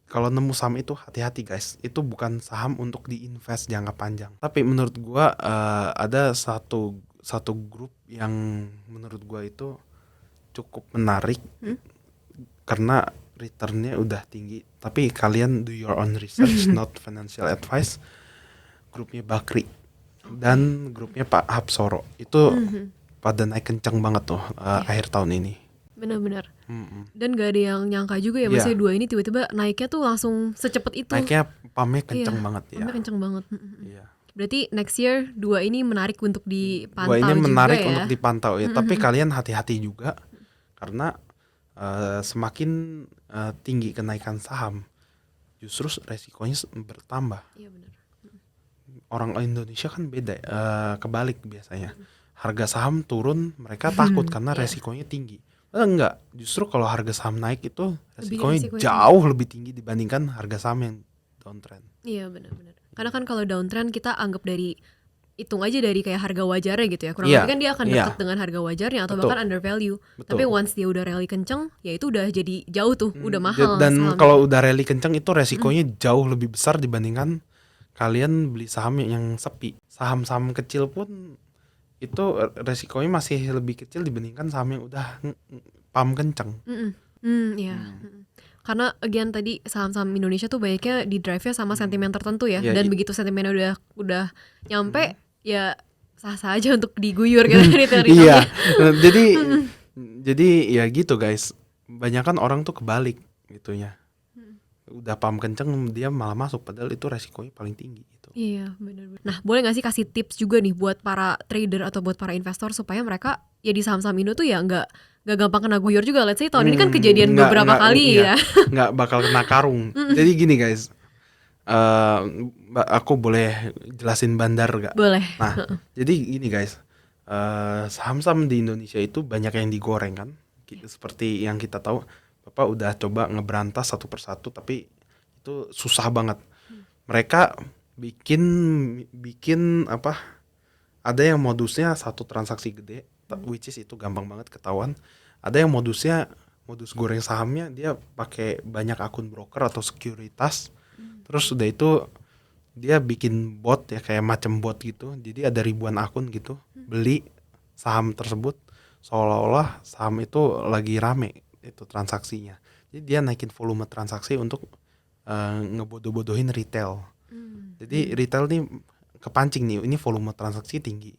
kalau nemu saham itu hati-hati guys, itu bukan saham untuk diinvest jangka panjang. Tapi menurut gua ada satu grup yang menurut gua itu cukup menarik karena returnnya udah tinggi. Tapi kalian do your own research, not financial advice. Grupnya Bakri dan grupnya Pak Hapsoro itu pada naik kencang banget tuh akhir tahun ini. Benar-benar. Dan gak ada yang nyangka juga ya, maksudnya dua ini tiba-tiba naiknya tuh langsung secepat itu. Naiknya pumpnya kencang banget ya. Pumpnya kencang banget. Iya. Berarti next year dua ini menarik untuk dipantau Dua ini menarik juga ya. untuk dipantau ya. Tapi kalian hati-hati juga karena semakin tinggi kenaikan saham, justru resikonya bertambah. Iya benar. Orang Indonesia kan beda, kebalik biasanya. Harga saham turun, mereka takut karena resikonya tinggi. Enggak, justru kalau harga saham naik itu resikonya jauh lebih tinggi dibandingkan harga saham yang downtrend. Iya benar-benar. Karena kan kalau downtrend kita anggap dari hitung aja dari kayak harga wajarnya gitu ya. Kurang lebih kan dia akan dekat dengan harga wajarnya atau bahkan under value. Tapi once dia udah rally kenceng, ya itu udah jadi jauh tuh, udah mahal. Dan kalau udah rally kenceng itu resikonya jauh lebih besar dibandingkan kalian beli saham yang sepi. Saham-saham kecil pun itu resikonya masih lebih kecil dibandingkan saham yang udah pump kenceng. Karena again tadi saham-saham Indonesia tuh banyaknya di drive-nya sama sentimen tertentu ya. Dan begitu sentimennya udah nyampe ya sah-sah aja untuk diguyur kan dari Iya. Jadi ya gitu guys. Banyakan orang tuh kebalik gitunya. Udah pump kenceng dia malah masuk padahal itu resikonya paling tinggi gitu. Iya benar-benar. Nah boleh gak sih kasih tips juga nih buat para trader atau buat para investor supaya mereka ya di saham-saham Indo tuh ya nggak gampang kena guyur juga. Let's say tahun ini kan kejadian beberapa kali ya. Nggak bakal kena karung. Jadi gini guys, aku boleh jelasin bandar gak? Boleh. Nah jadi gini guys, saham-saham di Indonesia itu banyak yang digoreng kan. Seperti yang kita tahu, Bapak udah coba ngeberantas satu persatu tapi itu susah banget. Mereka bikin apa? Ada yang modusnya satu transaksi gede, which is itu gampang banget ketahuan. Ada yang modus goreng sahamnya dia pakai banyak akun broker atau sekuritas. Terus udah itu dia bikin bot ya kayak macam bot gitu. Jadi ada ribuan akun gitu beli saham tersebut seolah-olah saham itu lagi rame itu transaksinya. Jadi dia naikin volume transaksi untuk ngebodoh-bodohin retail. Jadi retail nih kepancing nih, ini volume transaksi tinggi.